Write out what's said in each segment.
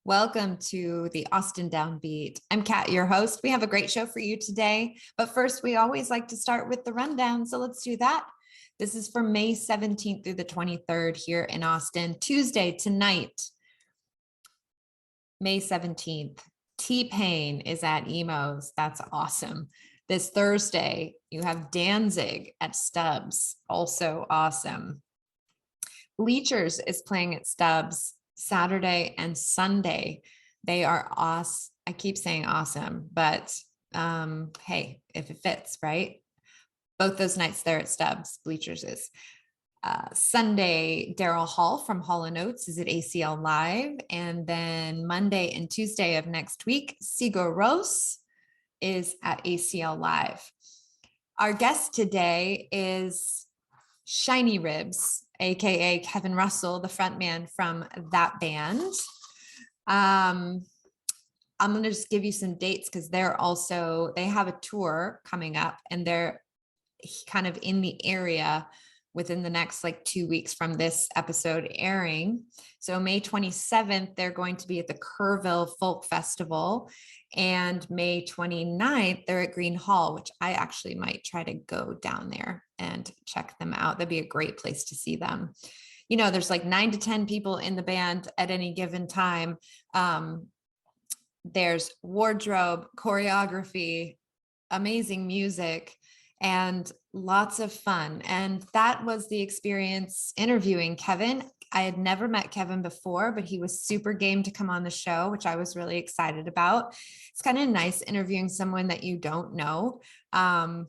Welcome to the Austin Downbeat. I'm Kat, your host. We have a great show for you today, but first we always like to start with the rundown, so let's do that. This is for May 17th through the 23rd here in Austin. Tuesday tonight, May 17th, T-Pain is at Emo's. That's awesome. This Thursday, you have Danzig at Stubbs, also awesome. Bleachers is playing at Stubbs Saturday and Sunday. They are awesome. I keep saying awesome, but hey, if it fits, right? Both those nights there at Stubbs, Bleachers is. Sunday, Daryl Hall from Hall & Oates is at ACL Live. And then Monday and Tuesday of next week, Sigur Rós is at ACL Live. Our guest today is Shinyribs, aka Kevin Russell, the frontman from that band. I'm going to just give you some dates because they have a tour coming up and they're kind of in the area within the next 2 weeks from this episode airing. So May 27th, they're going to be at the Kerrville Folk Festival. And May 29th, they're at Green Hall, which I actually might try to go down there and check them out. That'd be a great place to see them. You know, there's 9 to 10 people in the band at any given time. There's wardrobe, choreography, amazing music, and lots of fun. And that was the experience interviewing Kevin. I had never met Kevin before, but he was super game to come on the show, which I was really excited about. It's kind of nice interviewing someone that you don't know, and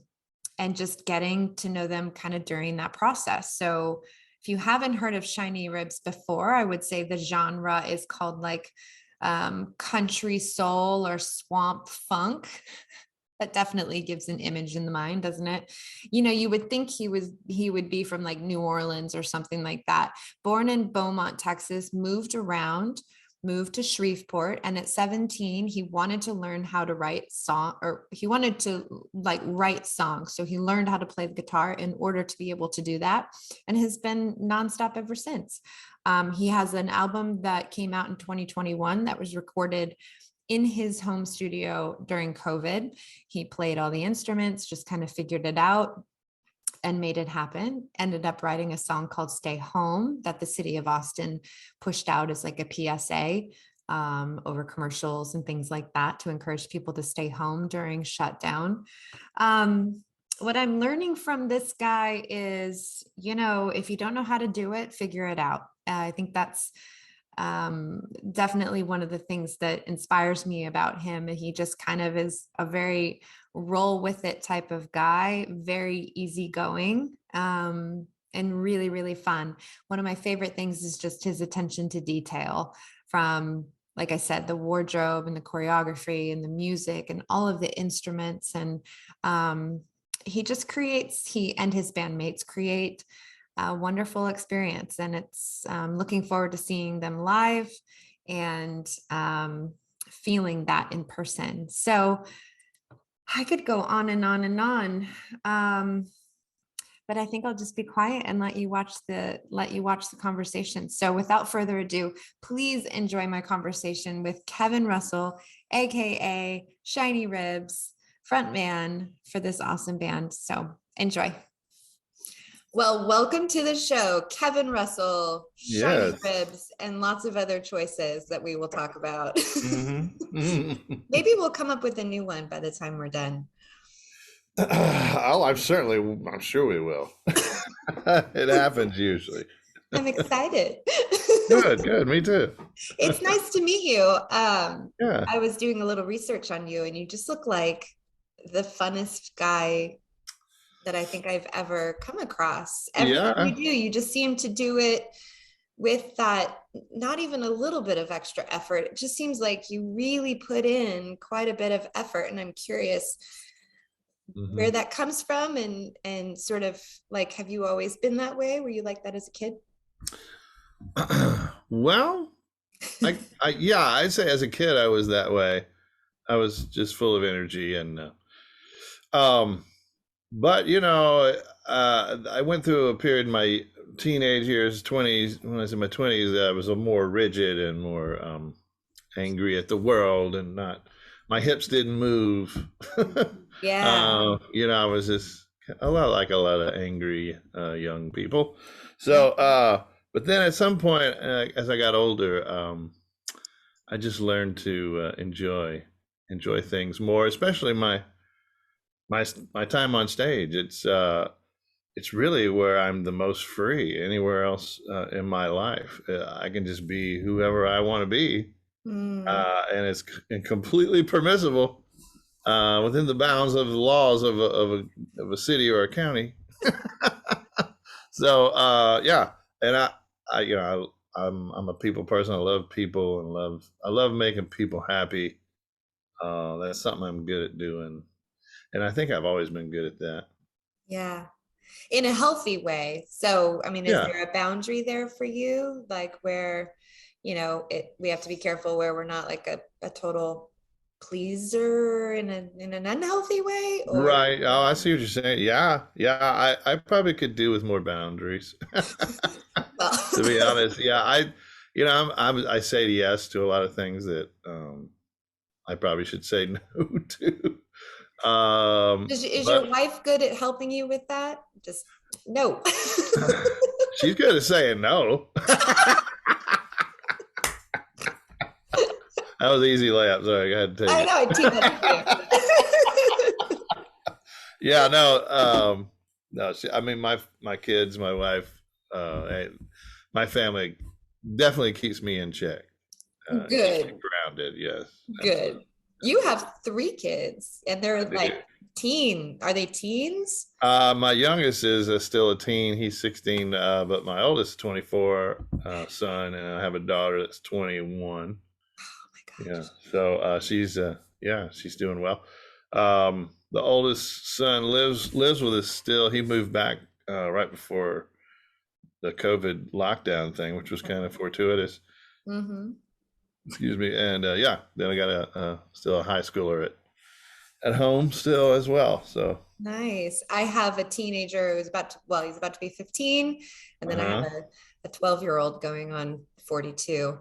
just getting to know them kind of during that process. So if you haven't heard of Shinyribs before, I would say the genre is called country soul or swamp funk. That definitely gives an image in the mind, doesn't it? You know, you would think he would be from New Orleans or something like that. Born in Beaumont, Texas, moved to Shreveport. And at 17, he wanted to learn how to write write songs. So he learned how to play the guitar in order to be able to do that, and has been nonstop ever since. He has an album that came out in 2021 that was recorded in his home studio during COVID. He played all the instruments, just kind of figured it out and made it happen. Ended up writing a song called Stay Home that the city of Austin pushed out as a PSA over commercials and things like that to encourage people to stay home during shutdown. What I'm learning from this guy is, if you don't know how to do it, figure it out. I think that's definitely one of the things that inspires me about him. He just kind of is a very roll with it type of guy, very easygoing, and really, really fun. One of my favorite things is just his attention to detail, from, like I said, the wardrobe and the choreography and the music and all of the instruments. And he and his bandmates create a wonderful experience, and it's looking forward to seeing them live and feeling that in person. So I could go on and on and on, but I think I'll just be quiet and let you watch the conversation. So without further ado, please enjoy my conversation with Kevin Russell, aka Shinyribs, frontman for this awesome band. So enjoy. Well, welcome to the show, Kevin Russell, Yes. Shinyribs, and lots of other choices that we will talk about. Mm-hmm. Maybe we'll come up with a new one by the time we're done. I'm sure we will. It happens usually. I'm excited. Good. Me too. It's nice to meet you. Yeah. I was doing a little research on you, and you just look like the funnest guy that I think I've ever come across. Everything you just seem to do it with that, not even a little bit of extra effort. It just seems like you really put in quite a bit of effort, and I'm curious where that comes from, and sort of have you always been that way? Were you like that as a kid? Well, I'd say as a kid I was that way. I was just full of energy, and but I went through a period in my teenage years, 20s. When I was in my 20s, I was a more rigid and more angry at the world and not, my hips didn't move. Yeah. I was just a lot like a lot of angry young people. So, Mhm. but then at some point, as I got older, I just learned to enjoy things more, especially my time on stage. It's really where I'm the most free. Anywhere else in my life, I can just be whoever I want to be, Mm. and it's completely permissible within the bounds of the laws of a city or a county. So yeah, and I'm a people person. I love people and I love making people happy. That's something I'm good at doing, and I think I've always been good at that. Yeah. In a healthy way. So, I mean, is Yeah. there a boundary there for you? Like where, we have to be careful where we're not like a total pleaser in an unhealthy way or Right. Oh, I see what you're saying. Yeah. Yeah. I probably could do with more boundaries. To be well, honest. Yeah. I say yes to a lot of things that I probably should say no to. is your But wife good at helping you with that? Just no. she's good at saying no. That was an easy layup. Sorry, I had to take I it. know I teed that up for you. Yeah, no, no. I mean, my kids, my wife, my family definitely keeps me in check. Keeps me Good, grounded. Yes, good. absolutely. You have three kids and I they're do. like teen. Are they teens? My youngest is still a teen. He's 16, but my oldest 24 son, and I have a daughter that's 21. Oh my Yeah, gosh. so she's doing well. The oldest son lives with us still. He moved back right before the COVID lockdown thing, which was kind of fortuitous. Mm-hmm. Excuse me. And yeah, then I got still a high schooler at home still as well. So Nice. I have a teenager who's he's about to be 15. And then I have uh a 12-year-old going on 42.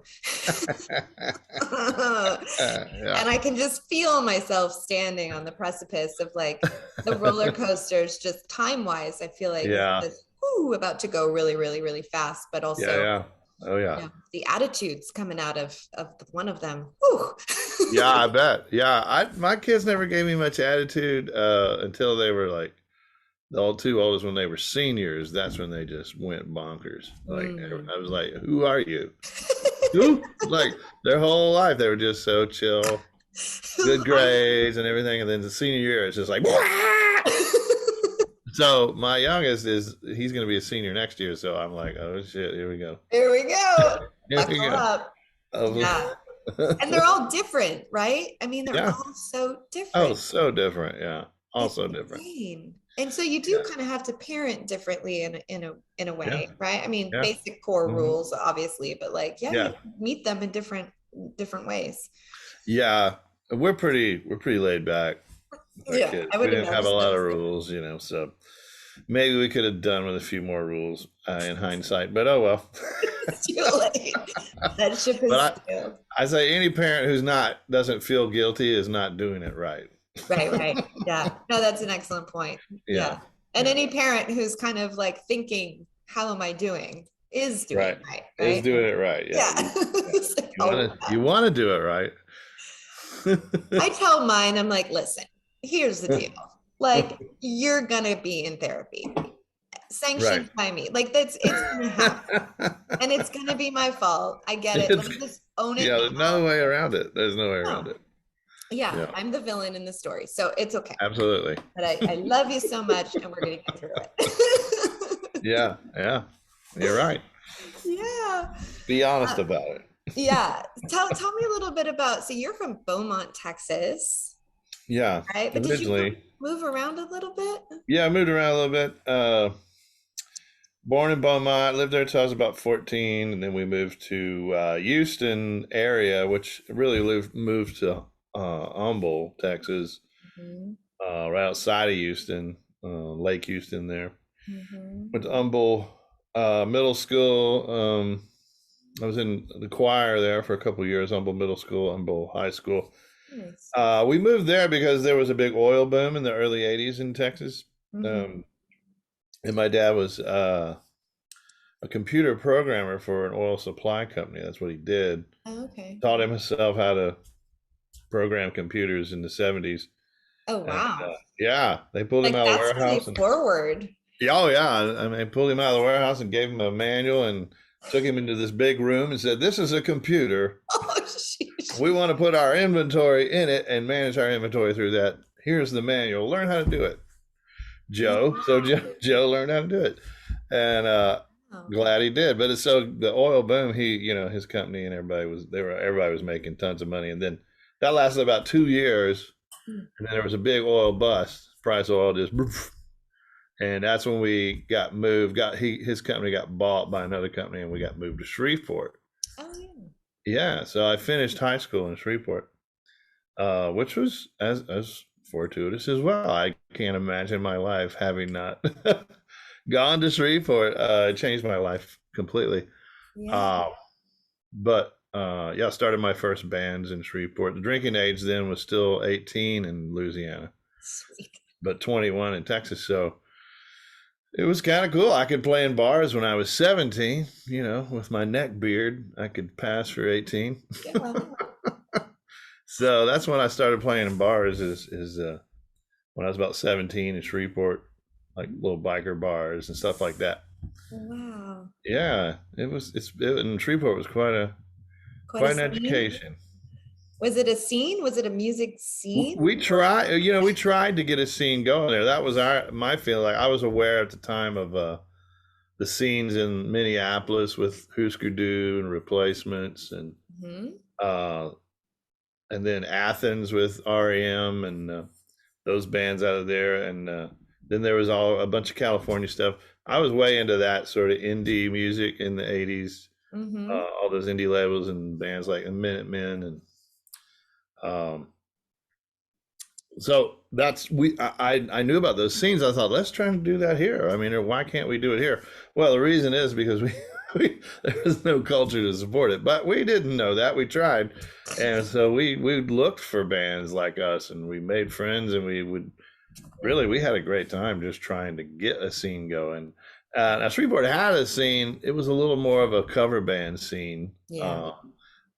yeah, And I can just feel myself standing on the precipice of like the roller coasters, just time wise. I feel like it's yeah, just about to go really, really, really fast, but yeah, also, yeah. Oh yeah. the attitudes coming out of one of them. Whew. Yeah, I bet. Yeah, my kids never gave me much attitude until they were like the two oldest. When they were seniors, that's when they just went bonkers. Like Mm. I was like, "Who are you? Who?" Like their whole life, they were just so chill, good grades and everything. And then the senior year, it's just like. So my youngest he's going to be a senior next year. So I'm like, oh shit, here we go. Here we go. Here we Buckle go. up. Oh, Yeah. And they're all different, right? I mean, they're yeah. all so Oh, different. so different. Yeah. It's Also different. insane. And so you do Yeah. kind of have to parent differently in a Yeah. way, right? I mean, Yeah. basic core Hmm. rules, obviously, but like, yeah, you Yeah. meet them in different ways. Yeah. We're pretty laid back with our Yeah, kids. I We would didn't have a imagine lot of that's rules, so maybe we could have done with a few more rules in hindsight, but oh well. it's too late. That ship But has sailed. I say any parent who's not doesn't feel guilty is not doing it right. Right, right. Yeah. No, that's an excellent point. Yeah. Yeah. And Yeah. any parent who's kind of like thinking, how am I doing? Is doing Right. it right, Is right? doing it right. Yeah. Yeah. It's like, You oh, want to you want to do it right. I tell mine, I'm like, listen, here's the deal. Like, you're gonna be in therapy, Right. sanctioned by me. Like it's gonna happen. And it's gonna be my fault. I get it. Let It's, me just own it yeah, there's no now. way around it. There's no way around No. it. Yeah, Yeah. I'm the villain in the story. So it's okay. Absolutely. But I love you so much and we're gonna get through it. Yeah. Yeah. You're right. Yeah. Be honest Uh, about it. yeah. Tell me a little bit about, so you're from Beaumont, Texas, Yeah. right? But did you Originally, move around a little bit? yeah, I moved around a little bit. Born in Beaumont, lived there till I was about 14, and then we moved to Houston area, which really moved to Humble, Texas, Mhm. right outside of Houston, Lake Houston there. Mhm. Went to Humble Middle School, I was in the choir there for a couple of years, Humble Middle School, Humble High School. Nice. We moved there because there was a big oil boom in the early 80s in Texas. Mm-hmm. And my dad was a computer programmer for an oil supply company. That's what he did. Oh, okay. Taught himself how to program computers in the 70s. Oh, And wow. yeah, they pulled him Like out of the that's really warehouse. And forward. yeah, oh yeah, I mean, pulled him out of the warehouse and gave him a manual and took him into this big room and said, "This is a computer. Oh, sheesh. We want to put our inventory in it and manage our inventory through that. Here's the manual. Learn how to do it, Joe." So Joe learned how to do it, and Wow. glad he did. But it's so the oil boom, his company and everybody was making tons of money, and then that lasted about 2 years, Hmm. and then there was a big oil bust. Price of oil just, and that's when we got moved. His company got bought by another company, and we got moved to Shreveport. Oh, yeah. Yeah, so I finished high school in Shreveport, which was as fortuitous as well. I can't imagine my life having not gone to Shreveport. It changed my life completely. Yeah. Uh, but yeah, I started my first bands in Shreveport. The drinking age then was still 18 in Louisiana, Sweet. but 21 in Texas. So it was kind of cool. I could play in bars when I was 17, with my neck beard. I could pass for 18. Yeah. So that's when I started playing in bars is when I was about 17 in Shreveport, like little biker bars and stuff like that. Wow. Yeah, and Shreveport was Quite a quite an scene. education. Was it a scene? Was it a music scene? We tried to get a scene going there. That was my feeling. Like I was aware at the time of the scenes in Minneapolis with Husker Du and Replacements, Hmm. uh, and then Athens with REM and those bands out of there, and then there was a bunch of California stuff. I was way into that sort of indie music in the 80s, Hmm. all those indie labels and bands like the Minutemen and um, so I knew about those scenes. I thought, let's try and do that here. I mean, why can't we do it here? Well, the reason is because there was no culture to support it, but we didn't know that. We tried, and so we looked for bands like us, and we made friends, and we had a great time just trying to get a scene going. Now Shreveport had a scene. It was a little more of a cover band scene. Yeah.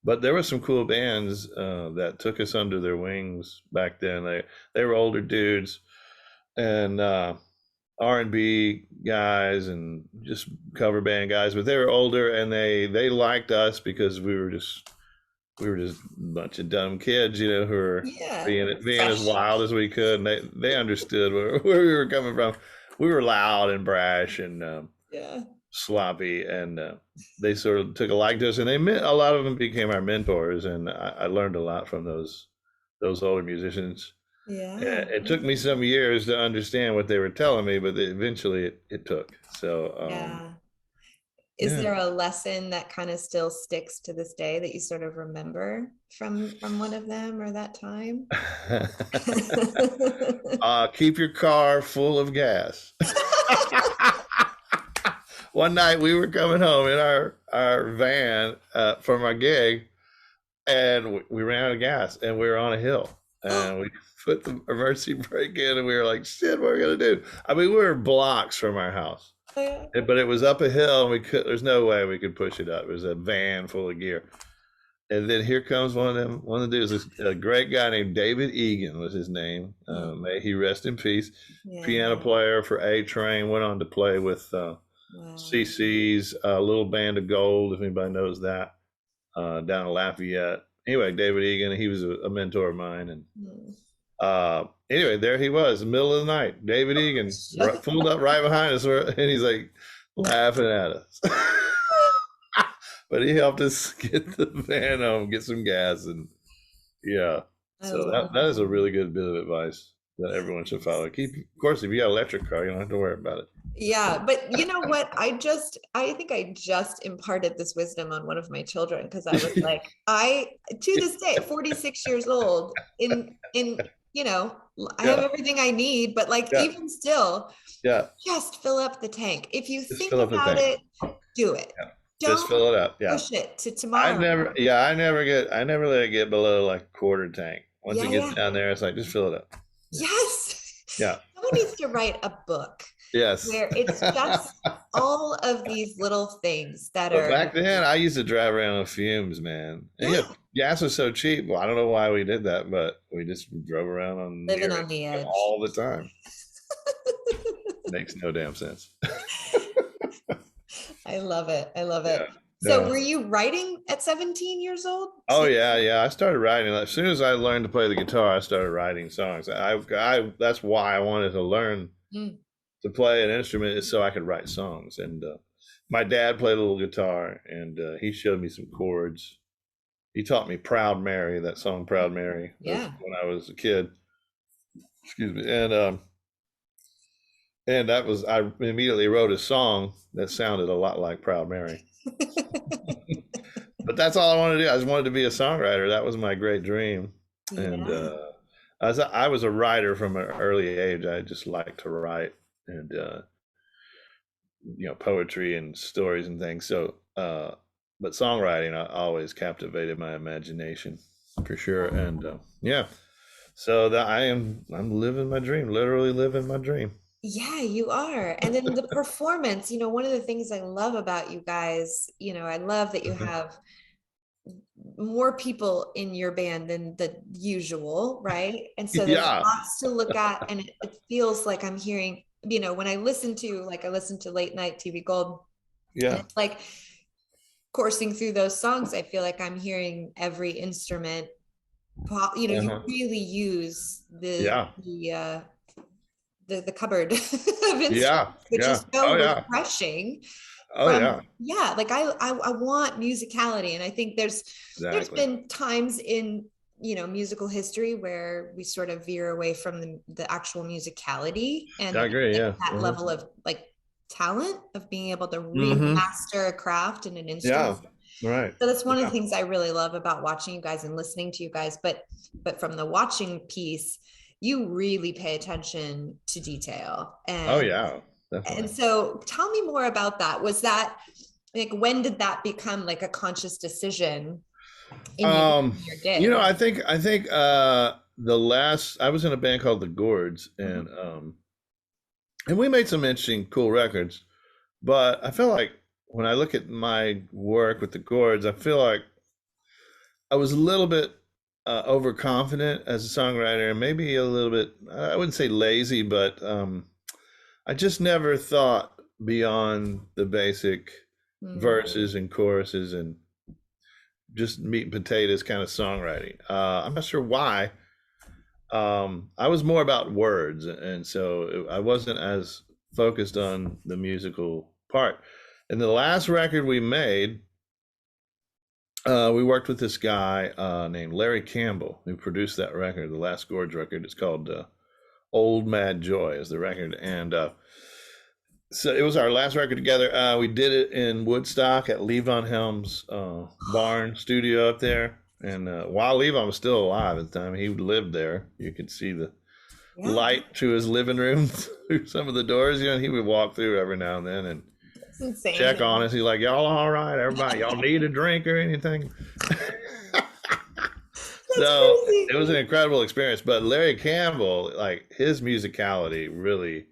But there were some cool bands that took us under their wings back then. They were older dudes and R&B guys and just cover band guys, but they were older and they liked us because we were just a bunch of dumb kids, who were Yeah. being as Fresh. wild as we could. And they understood where we were coming from. We were loud and brash and Yeah. sloppy, and they sort of took a like to us, and a lot of them became our mentors, and I learned a lot from those older musicians. Yeah. It took me some years to understand what they were telling me, but eventually it took. So Yeah. Is yeah. there a lesson that kind of still sticks to this day that you sort of remember from one of them or that time? Keep your car full of gas. One night we were coming home in our van from our gig, and we ran out of gas, and we were on a hill, and we put the emergency brake in, and we were like, "Shit, what are we gonna do?" I mean, we were blocks from our house, but it was up a hill, and there's no way we could push it up. It was a van full of gear, and then here comes one of the dudes, a great guy named David Egan was his name. May he rest in peace. Yeah. Piano player for A Train, went on to play with Wow. CC's Little Band of Gold, if anybody knows that, down in Lafayette. Anyway, David Egan, he was a mentor of mine, and anyway, there he was, in the middle of the night. David Egan pulled up right behind us, and he's like laughing at us. But he helped us get the van home, get some gas, and yeah. So that is a really good bit of advice that everyone should follow. Of course, if you got an electric car, you don't have to worry about it. Yeah, but you know what? I think I just imparted this wisdom on one of my children because I was like, to this day, 46 years old, I have everything I need, but even still, just fill up the tank. If you think about it, do it. Just Don't fill it up. Yeah. push it to I tomorrow. never, yeah, I never let it get below like a quarter tank. Once Yeah, it gets yeah. down there, it's like, just fill it up. Yeah. Yes. Yeah. Someone needs to write a book Yes. where it's just all of these little things that But are, back then, I used to drive around on fumes, man. And yeah, yeah, gas was so cheap. Well, I don't know why we did that, but we just drove around on living near on the it edge. all the time. Makes no damn sense. I love it. I love it. Yeah. So Yeah. were you writing at 17 years old Oh too? yeah, yeah. I started writing as soon as I learned to play the guitar. I started writing songs. That's why I wanted to learn Mm. to play an instrument is so I could write songs. And my dad played a little guitar, and he showed me some chords. He taught me "Proud Mary," that song "Proud Mary," Yeah. when I was a kid. Excuse me, and that was I immediately wrote a song that sounded a lot like "Proud Mary." But that's all I wanted to do. I just wanted to be a songwriter. That was my great dream. And Yeah. I was a writer from an early age. I just liked to write and poetry and stories and things. So, but songwriting always captivated my imagination for sure. And yeah, so that I'm living my dream, literally living my dream. Yeah, you are. And then the performance, one of the things I love about you guys, I love that you Mhm. have more people in your band than the usual, right? And so there's Yeah, lots to look at, and it feels like I'm hearing, when I listen to Late Night TV Gold, and yeah, it's like coursing through those songs, I feel like I'm hearing every instrument. You uh-huh. really use Yeah, the cupboard of instruments, yeah, which yeah. is so Oh yeah, refreshing oh from, yeah, yeah, like I want musicality. And I think there's exactly. been times in musical history where we sort of veer away from the actual musicality I and agree. like Yeah. that level of like talent of being able to really Mm-hmm. master a craft and an instrument. Yeah. Right. So that's one of the Yeah. things I really love about watching you guys and listening to you guys. But from the watching piece, you really pay attention to detail. Oh And yeah. Definitely. so tell me more about that. Was that like, when did that become like a conscious decision in Um, your gig? I think the last I was in a band called the Gourds, Mhm. and we made some interesting, cool records. But I feel like when I look at my work with the Gourds, I feel like I was a little bit overconfident as a songwriter, and maybe a little bit, I wouldn't say lazy, but I just never thought beyond the basic Mm. verses and choruses and just meat and potatoes kind of songwriting. I'm not sure why. I was more about words, and so I wasn't as focused on the musical part. And the last record we made, we worked with this guy named Larry Campbell who produced that record, the last Gorge record. It's called "Old Mad Joy" is the record, and so it was our last record together. We did it in Woodstock at Levon Helm's barn studio up there. And while Levon was still alive at the time, he lived there. You could see the Yeah, light to his living room through some of the doors. And he would walk through every now and then and it's insane. check on us. He's like, "Y'all all right? Everybody, y'all need a drink or anything?" That's So crazy. it was an incredible experience. But Larry Campbell, like his musicality really,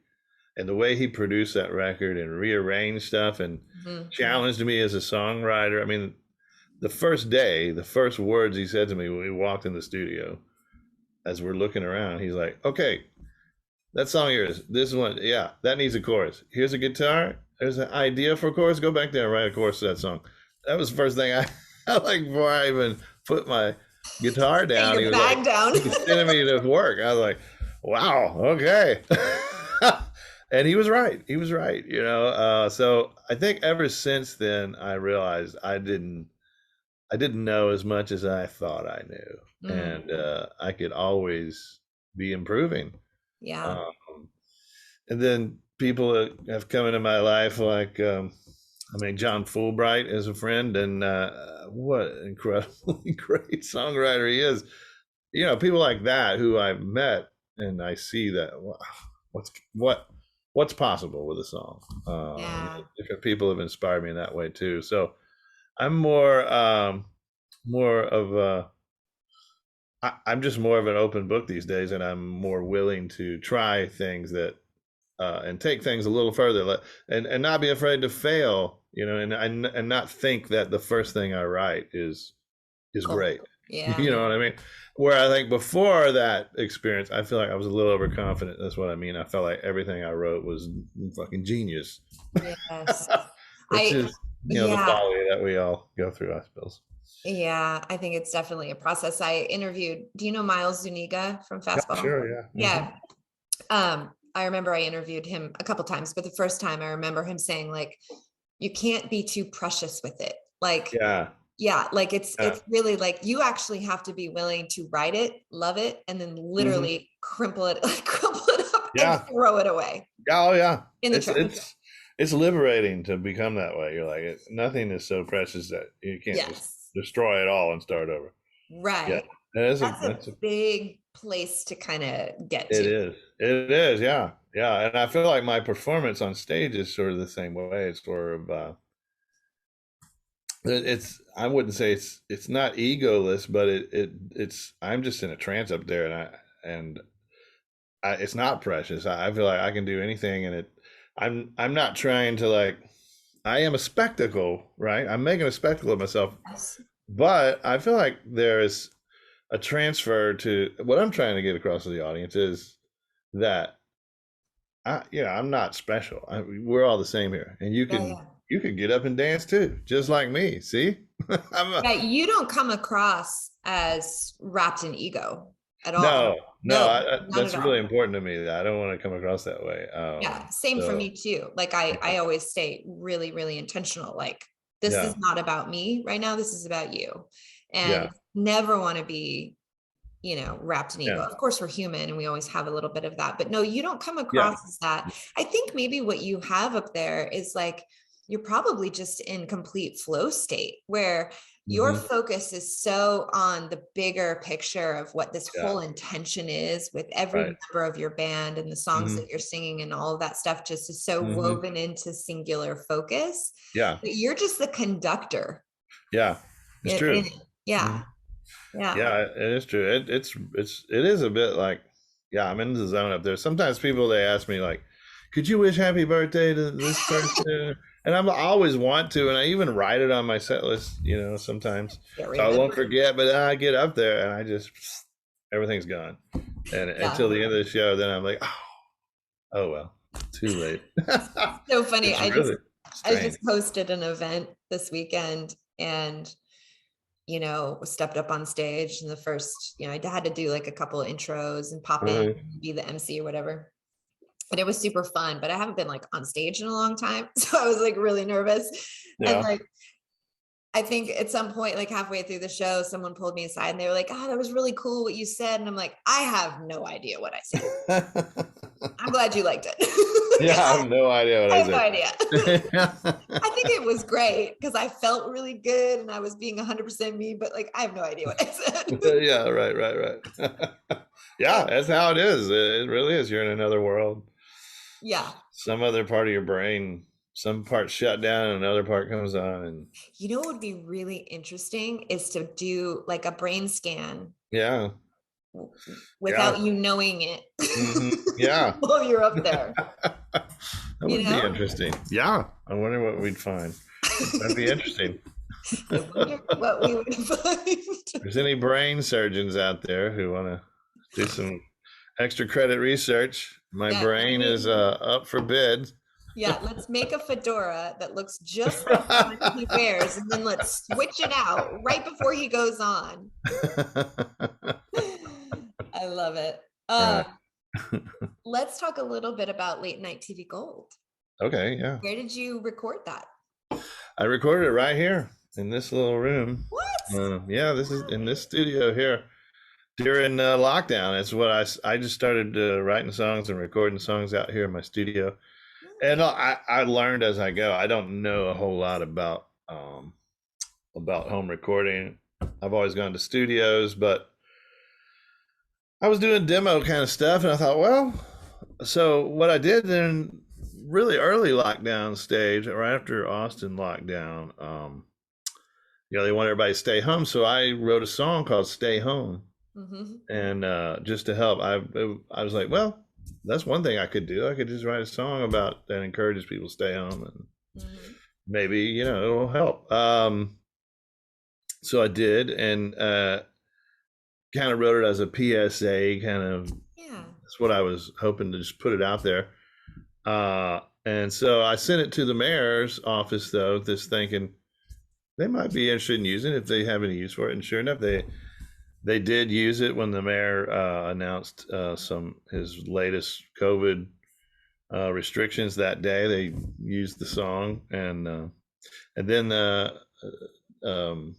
and the way he produced that record and rearranged stuff and Mhm. challenged me as a songwriter. I mean, the first day, the first words he said to me when we walked in the studio, as we're looking around, he's like, "Okay, that song here is this one. Yeah, that needs a chorus. Here's a guitar. There's an idea for a chorus. Go back there and write a chorus to that song." That was the first thing I like before I even put my guitar Lay down. He your was like, bag down. he was sending me to work. I was like, "Wow, okay." And he was right. He was right. So I think ever since then, I realized I didn't know as much as I thought I knew, Mm, and I could always be improving. yeah. Um, and then people have come into my life like, John Fulbright is a friend, and what an incredibly great songwriter he is. People like that who I've met, and I see that, wow, what's what's possible with a song. Yeah. Different people have inspired me in that way too. So I'm more of a, I'm just more of an open book these days, and I'm more willing to try things that and take things a little further, and not be afraid to fail, and not think that the first thing I write is Cool. great. Yeah. You know what I mean? Where I think before that experience, I feel like I was a little overconfident. That's what I mean. I felt like everything I wrote was fucking genius, Yes. which I, is, the yeah. folly that we all go through, I suppose. Yeah. I think it's definitely a process. I interviewed, do you know Miles Zuniga from Yeah, Fastball? sure, yeah. Yeah. I remember I interviewed him a couple times, but the first time I remember him saying, like, you can't be too precious with it. Like, Yeah, yeah, like it's yeah. really like you actually have to be willing to write it, love it, and then literally crumple it, like crumple it up and Yeah. throw it away Oh yeah, in the it's trash. it's liberating to become that way. You're like, nothing is so precious that you can't just Yes. destroy it all and start over. Yeah, Right. That's a that's a big place to kind of get it to. is. It is, yeah, yeah. And I feel like my performance on stage is sort of the same way. It's sort of it's, I wouldn't say it's not egoless, but it's, I'm just in a trance up there, and it's not precious. I feel like I can do anything, and I'm not trying to, like, I am a spectacle, right? I'm making a spectacle of myself, Yes. but I feel like there is a transfer to what I'm trying to get across to the audience is that I'm not special. We're all the same here, and Yeah, yeah. you can get up and dance too, just like me. See, Yeah, you don't come across as wrapped in ego at no, all. no, No, not that's at really all. important to me. I don't want to come across that way. Yeah, same for So me too. Like I always stay really, really intentional. Like this yeah, is not about me right now. This is about you. yeah, And never want to be, wrapped in ego. yeah, Of course, we're human and we always have a little bit of that, but no, you don't come yeah. across as that. I think maybe what you have up there is like you're probably just in complete flow state where your Hmm. focus is so on the bigger picture of what this Yeah, whole intention is with every right. member of your band and the songs Hmm. that you're singing and all of that stuff just is so Hmm. woven into singular focus Yeah, that you're just the conductor yeah, it's in true. it. Yeah. Mhm. Yeah. Yeah, it is true. It is a bit like, yeah, I'm in the zone up there. Sometimes people, they ask me like, could you wish happy birthday to this person? And I always want to, and I even write it on my set list, sometimes, Can't so I won't remember. forget. But then I get up there and I just, everything's gone, and until Yeah. the end of the show, then I'm like, oh well, too late. So funny. It's I just really I strange. just hosted an event this weekend and stepped up on stage and the first, I had to do like a couple of intros and pop in, Uh-huh. be the MC or whatever. And it was super fun, but I haven't been like on stage in a long time. So I was like really nervous. And Yeah. like I think at some point, like halfway through the show, someone pulled me aside and they were like, "Oh, that was really cool what you said." And I'm like, "I have no idea what I said. I'm glad you liked it." Yeah, I have no idea what I I have no said. idea. I think it was great because I felt really good and I was being 100% me, but like I have no idea what I said. Yeah, right. Yeah, that's how it is. It really is. You're in another world. Yeah. Some other part of your brain, some part shut down and another part comes on, and You know what would be really interesting is to do like a brain scan yeah, yeah, without you knowing it yeah. while you're up there, That you would be know? interesting. Yeah, I wonder what we'd find. That'd be interesting. I wonder what we would find. If there's any brain surgeons out there who want to do some extra credit research, my Yeah, brain is up for bid. yeah, let's make a fedora that looks just like the one he wears, and then let's switch it out right before he goes on. I love it. Right. Let's talk a little bit about Late Night TV Gold. Okay, yeah. Where did you record that? I recorded it right here in this little room. What? Yeah, this is in this studio here during lockdown. It's what I just started writing songs and recording songs out here in my studio. And I learned as I go. I don't know a whole lot about home recording. I've always gone to studios, but I was doing demo kind of stuff, and I thought, well, so what I did then really early lockdown stage, right after Austin lockdown, they want everybody to stay home. So I wrote a song called "Stay Home," Mhm. and just to help, I was like, well, that's one thing I could do. I could just write a song about that encourages people to stay home, and Mhm. maybe it'll help. So I did, and kind of wrote it as a PSA, kind of. Yeah. That's what I was hoping to just put it out there. And so I sent it to the mayor's office, though, just thinking they might be interested in using it if they have any use for it. And sure enough, they did use it when the mayor announced his latest COVID restrictions that day. They used the song, and then um,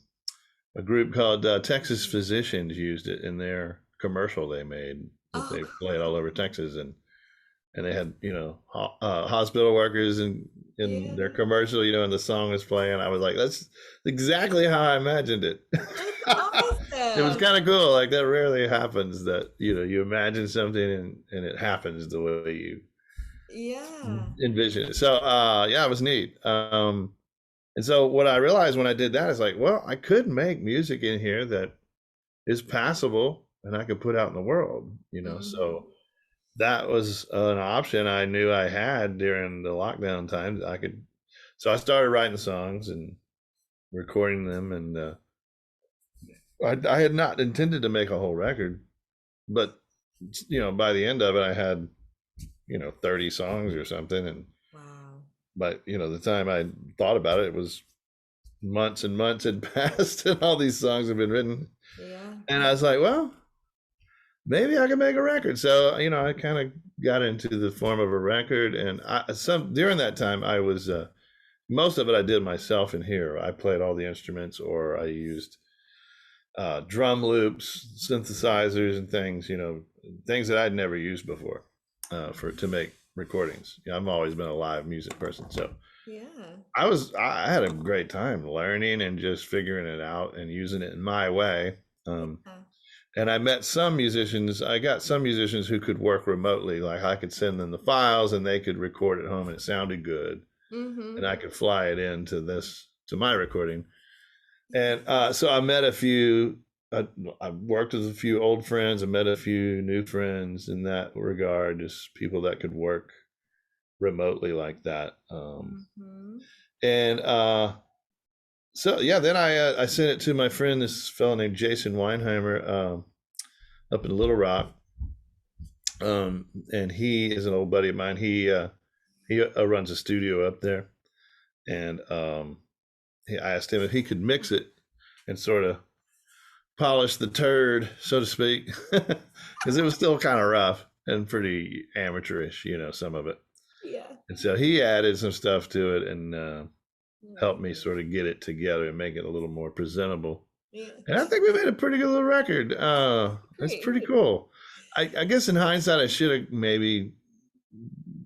a group called Texas Physicians used it in their commercial they made that Oh, they played all over Texas, and they had hospital workers in their yeah. commercial, and the song was playing. I was like, that's exactly how I imagined it. That's It was awesome. kind of cool. Like, that rarely happens, that you imagine something and it happens the way you Yeah. envision it. So yeah, it was neat. And so what I realized when I did that is like, well, I could make music in here that is passable and I could put out in the world, Mhm. so that was an option I knew I had during the lockdown times. So I started writing songs and recording them, and I had not intended to make a whole record, but by the end of it, I had 30 songs or something, and Wow. by the time I thought about it, it was months and months had passed, and all these songs have been written, Yeah. and I was like, well, maybe I can make a record. So I kind of got into the form of a record, and during that time I was most of it I did myself in here. I played all the instruments, or I used drum loops, synthesizers, and things. Things that I'd never used before to make recordings. I've always been a live music person, so Yeah. I had a great time learning and just figuring it out and using it in my way. Um, Yeah. and I met some musicians. I got some musicians who could work remotely. Like, I could send them the files and they could record at home and it sounded good. And Mhm. I could fly it to my recording. And so I met a few, I worked with a few old friends. I met a few new friends in that regard, just people that could work remotely like that. Mhm. And so, yeah, then I sent it to my friend, this fellow named Jason Weinheimer, up in Little Rock. And he is an old buddy of mine. He runs a studio up there, and I asked him if he could mix it and sort of polish the turd, so to speak, because it was still kind of rough and pretty amateurish, some of it. Yeah. And so he added some stuff to it and helped me Nice. sort of get it together and make it a little more presentable. Yeah. And I think we made a pretty good little record. It's Great. pretty cool. I guess in hindsight, I should have maybe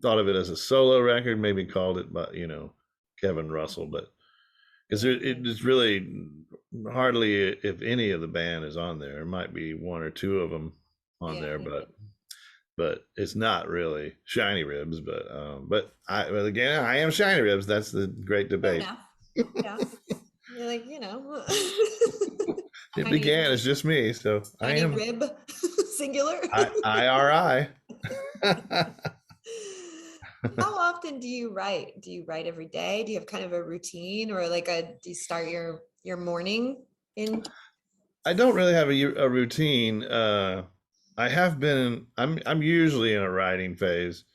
thought of it as a solo record, maybe called it, but Kevin Russell, but because it is really hardly, if any of the band is on there. There might be one or two of them on Yeah. there, but it's not really Shinyribs. But again, I am Shinyribs. That's the great Fair debate. enough. Yeah. You're like, It tiny, began as just me, so I tiny am rib, singular. IRI. How often do you write? Do you write every day? Do you have kind of a routine, or do you start your morning in? I don't really have a routine. I have been. I'm usually in a writing phase.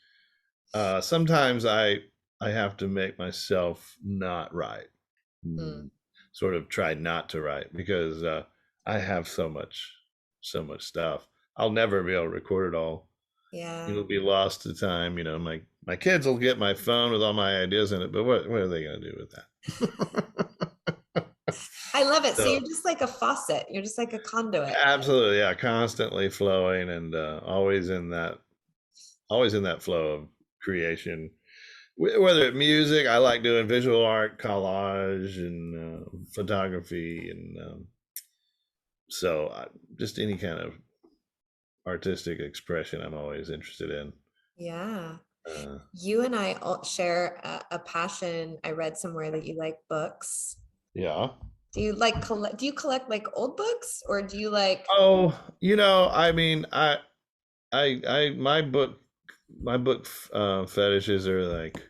Sometimes I have to make myself not write. Hmm. Sort of try not to write because I have so much stuff. I'll never be able to record it all. Yeah. It'll be lost to time. My kids will get my phone with all my ideas in it, but what are they going to do with that? I love it. So So you're just like a faucet. You're just like a conduit. absolutely, yeah, constantly flowing and always in that flow of creation. Whether it's music, I like doing visual art, collage, and photography, and just any kind of artistic expression I'm always interested in. Yeah. You and I all share a passion. I read somewhere that you like books. Yeah. Do you like collect? Do you collect like old books, or do you like? Oh, I mean, my book fetishes are like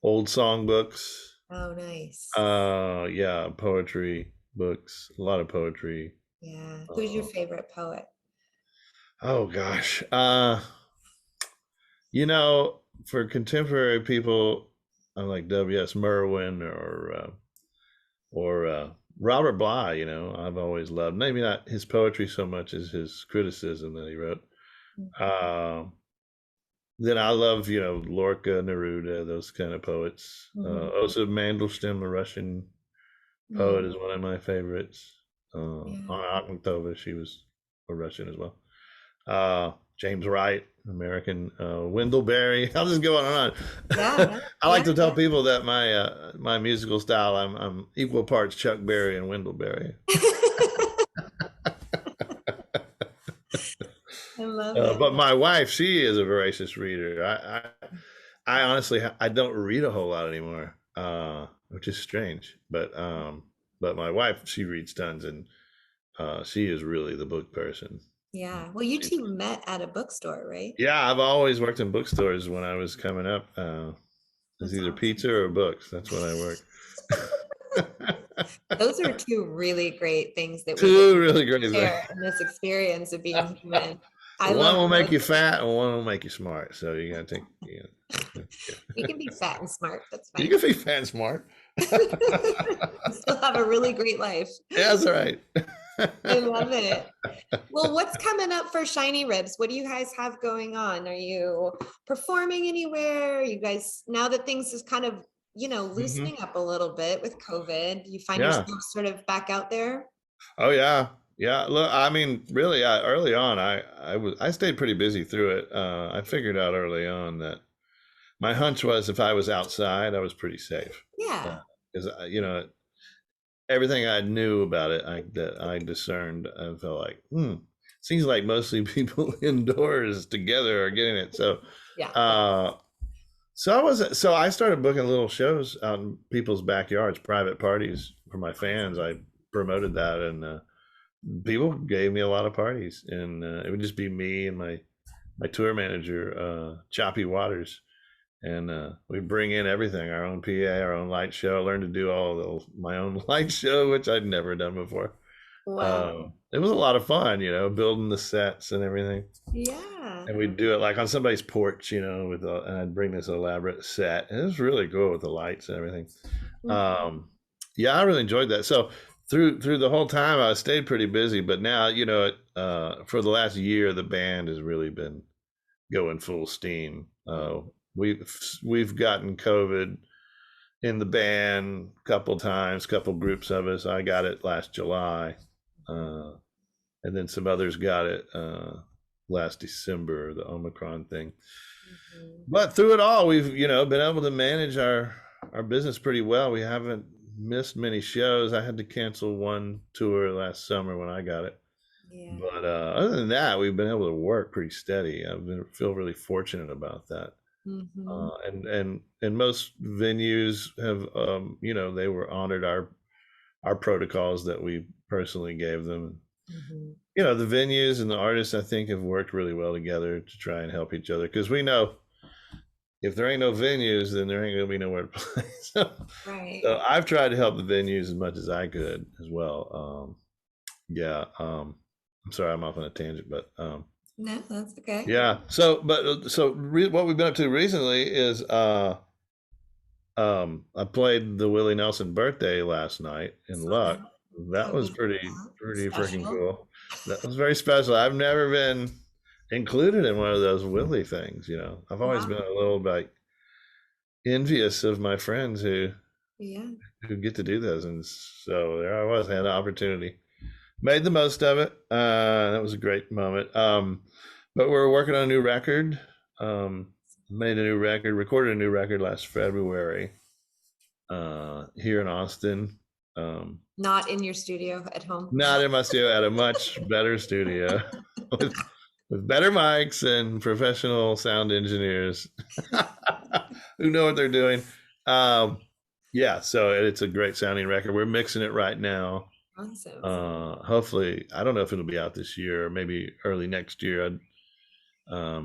old song books. Oh, nice. Yeah, poetry books, a lot of poetry. Yeah. Who's your Uh, favorite poet? oh gosh. For contemporary people, I like W.S. Merwin or Robert Bly. I've always loved maybe not his poetry so much as his criticism that he wrote. Um, then I love Lorca, Neruda, those kind of poets. Mm-hmm. Also Mandelstam, the Russian poet, is one of my favorites. Yeah. Anna Akhmatova, she was a Russian as well. James Wright, American. Wendell Berry. I'll just go on and Yeah, on. yeah, I like yeah, to tell yeah. people that my musical style, I'm equal parts Chuck Berry and Wendell Berry. I love it. But my wife, she is a voracious reader. I honestly, I don't read a whole lot anymore, which is strange. But my wife, she reads tons, and she is really the book person. Yeah. Well, you two met at a bookstore, right? Yeah, I've always worked in bookstores when I was coming up. It's That's either awesome. pizza or books. That's when I work. Those are two really great things that we get Two really great to things. share in this experience of being human. I One love will make you books. fat, and one will make you smart. So you gotta take. We can be fat and smart. That's You fine. can be fat and smart. Still have a really great life. Yeah, that's right. I love it. Well, what's coming up for Shinyribs? What do you guys have going on? Are you performing anywhere? You guys, now that things is kind of, Hmm. loosening up a little bit with COVID, you find Yeah. yourself sort of back out there? Oh yeah. Yeah. Look, I mean, really, early on, I stayed pretty busy through it. I figured out early on that my hunch was if I was outside, I was pretty safe. Yeah. Because everything I knew about it, that I discerned, I felt like, seems like mostly people indoors together are getting it. So, Yeah. uh, so I started booking little shows out in people's backyards, private parties for my fans. I promoted that, and people gave me a lot of parties, and it would just be me and my tour manager, Choppy Waters, and we bring in everything, our own PA, our own light show. I learned to do my own light show, which I'd never done before. Wow. It was a lot of fun, building the sets and everything. Yeah. And we'd do it like on somebody's porch, and I'd bring this elaborate set. And it was really cool with the lights and everything. Mhm. Yeah, I really enjoyed that. So through the whole time, I stayed pretty busy. But now, for the last year, the band has really been going full steam. We've gotten COVID in the band a couple times, couple groups of us. I got it last July, uh, and then some others got it last December, the Omicron thing. Mhm. But through it all, we've been able to manage our business pretty well. We haven't missed many shows. I had to cancel one tour last summer when I got it. Yeah. But other than that, we've been able to work pretty steady. Feel really fortunate about that. Hmm. And most venues have, they were honored our protocols that we personally gave them. Hmm. The venues and the artists, I think, have worked really well together to try and help each other, because we know if there ain't no venues, then there ain't gonna be nowhere to play. Right. So I've tried to help the venues as much as I could as well. Yeah. I'm sorry, I'm off on a tangent, but No, that's okay. yeah. What we've been up to recently is I played the Willie Nelson birthday last night in Saw Luck. that. That How was was pretty freaking special? cool. That was very special. I've never been included in one of those Willie things. I've always Wow. been a little like envious of my friends Yeah. who get to do those, and so there I was, had an opportunity, made the most of it. That was a great moment. But we're working on a new record. Made a new record, recorded a new record last February here in Austin. Not in your studio at home. Not in my studio, at a much better studio with with better mics and professional sound engineers who know what they're doing. Yeah, so it's a great sounding record. We're mixing it right now. Awesome. Hopefully, I don't know if it'll be out this year or maybe early next year. I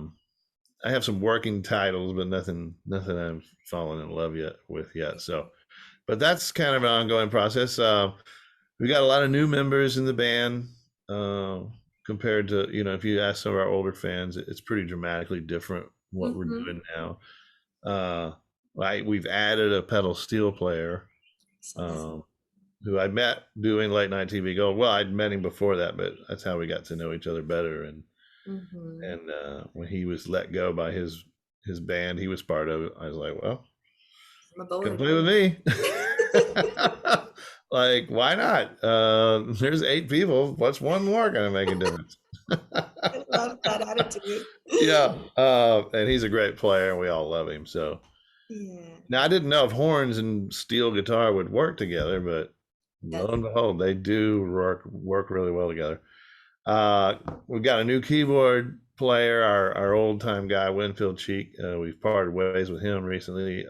have some working titles, but nothing I've fallen in love with yet. So, but that's kind of an ongoing process. We got a lot of new members in the band compared to, if you ask some of our older fans, it's pretty dramatically different what we're doing now. We've added a pedal steel player who I met doing late night TV Gold. Well, I'd met him before that, but that's how we got to know each other better. And when he was let go by his band he was part of it, I was like, well, come play with me. Like, why not? There's 8 people. What's one more gonna make a difference? I love that attitude. Yeah. And he's a great player and we all love him. So now I didn't know if horns and steel guitar would work together, but lo and behold, they do work really well together. We've got a new keyboard player, our old time guy, Winfield Cheek. We've parted ways with him recently,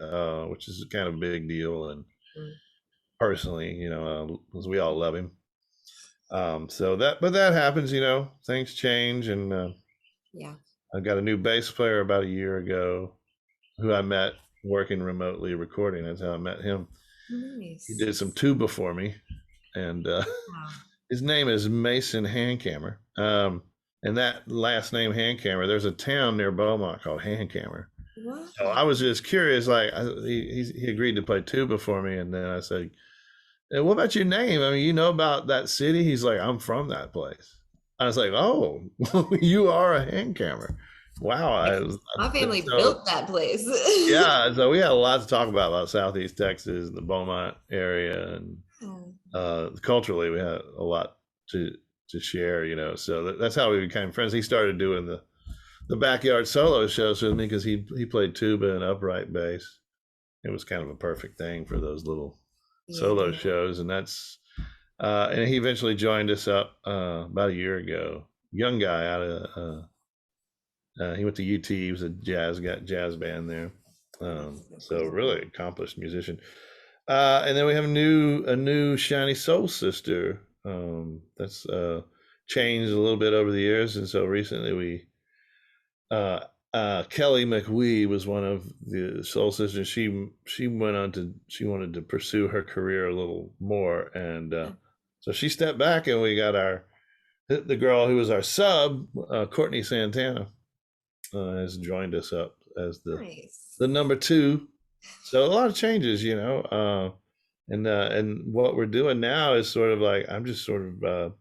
which is kind of a big deal. And personally, because we all love him. But that happens, things change. And I got a new bass player about a year ago who I met working remotely recording. That's how I met him. Nice. He did some tuba for me. And his name is Mason Handcammer. And that last name, Handcammer, there's a town near Beaumont called Handcammer. Wow. So I was just curious, like he agreed to play tuba for me. And then I said, hey, what about your name? I mean, you know about that city? He's like, I'm from that place. I was like, oh, you are a Handcammer. Wow. My family built that place. Yeah. So we had a lot to talk about Southeast Texas, the Beaumont area. And culturally, we had a lot to share, so that's how we became friends. He started doing the backyard solo shows with me because he played tuba and upright bass. It was kind of a perfect thing for those little solo shows. And that's and he eventually joined us up about a year ago. Young guy out of he went to UT. He was a jazz band there. So really accomplished musician. And then we have a new shiny soul sister that's changed a little bit over the years. And so recently we Kelly McWee was one of the soul sisters. She wanted to pursue her career a little more, and so she stepped back, and we got the girl who was our sub, Courtney Santana, has joined us up as the number 2. So a lot of changes, and what we're doing now is sort of like, I'm just sort of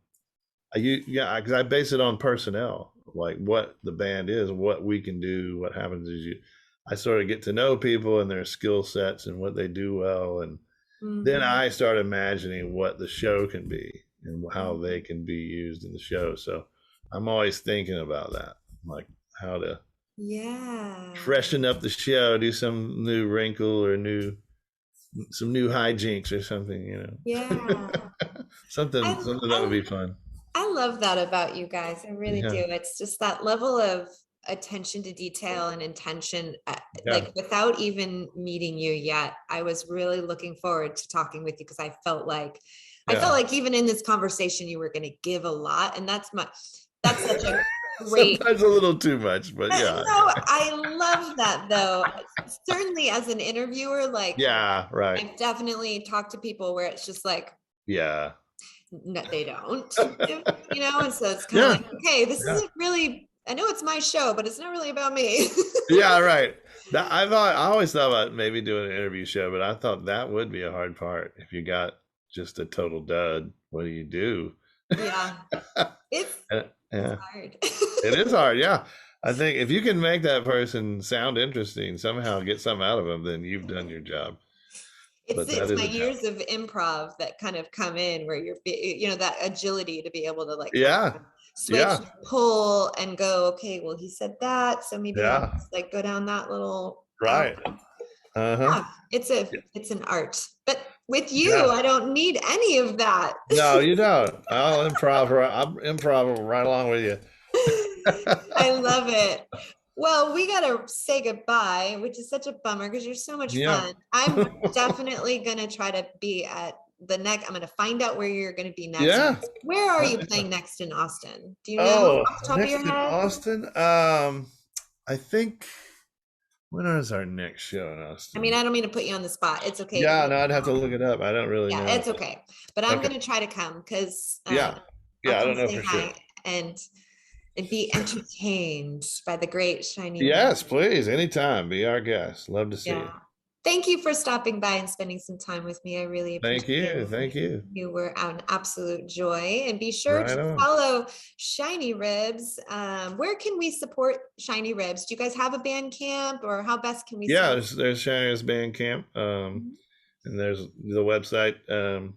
because I base it on personnel, like what the band is, what we can do. What happens is I sort of get to know people and their skill sets and what they do well, and then I start imagining what the show can be and how they can be used in the show. So I'm always thinking about that, like how to freshen up the show, do some new wrinkle or some new hijinks or something, something that would be fun. I love that about you guys. I really do. It's just that level of attention to detail and intention. Like without even meeting you yet, I was really looking forward to talking with you because I felt like even in this conversation you were going to give a lot, and that's such a great. Sometimes a little too much, but yeah. No, I love that though. Certainly as an interviewer, like right. I've definitely talked to people where it's just like no, they don't, and so it's kind of like, okay, this isn't really, I know it's my show, but it's not really about me. Yeah, right. I always thought about maybe doing an interview show, but I thought that would be a hard part. If you got just a total dud, what do you do? Yeah. It's hard. It is hard, yeah. I think if you can make that person sound interesting, somehow get something out of them, then you've done your job. It's my years of improv that kind of come in where you're, that agility to be able to like switch, pull, and go, okay, well, he said that, so maybe I'll just like go down that little it's an art. But with you, I don't need any of that. No, you don't. I'll improv right along with you. I love it. Well, we gotta say goodbye, which is such a bummer because you're so much Yeah. fun. I'm definitely gonna try to be at the next. I'm gonna find out where you're gonna be next. Yeah. Where are Let you me know. playing next in Austin? Do you know Oh, off the top of your next in head? Austin. I think when is our next show in I mean, Austin? I don't mean to put you on the spot. It's okay if Yeah, you no, I'd have to don't. look it up. I don't really Yeah, know. it's okay. But I'm Okay. gonna try to come because Yeah. I'll Yeah, I come don't know say for sure. hi and be entertained by the great shiny red. Yes, please. Anytime. Be our guest. Love to see Yeah. you. Thank you for stopping by and spending some time with me. I really Thank appreciate you. it. Thank you. You were an absolute joy. And be sure Right to on. follow Shiny Ribs. Where can we support Shiny Ribs? Do you guys have a band camp or how best can we Yeah, support? there's Shiny's Band Camp. Mhm. And there's the website, and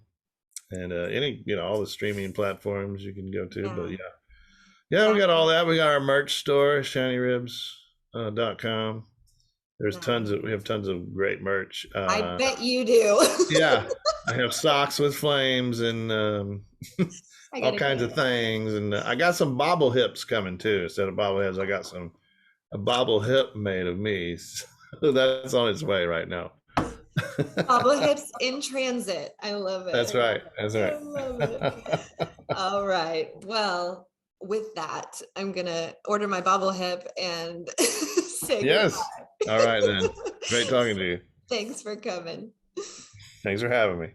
any, all the streaming platforms you can go to. But Yeah. yeah. Yeah, we That, got all that. We got our merch store, shinyribs.com. We have tons of great merch. I bet you do. Yeah, I have socks with flames and I all gotta kinds get of things. And I got some bobble hips coming too. Instead of bobble heads, I got a bobble hip made of me. So that's on its way right now. bobble hips in transit. I love That's it. right. That's I right. love it. All right. Well, with that, I'm gonna order my bobble hip and say Yes. goodbye. All right then. Great talking to you. Thanks for coming. Thanks for having me.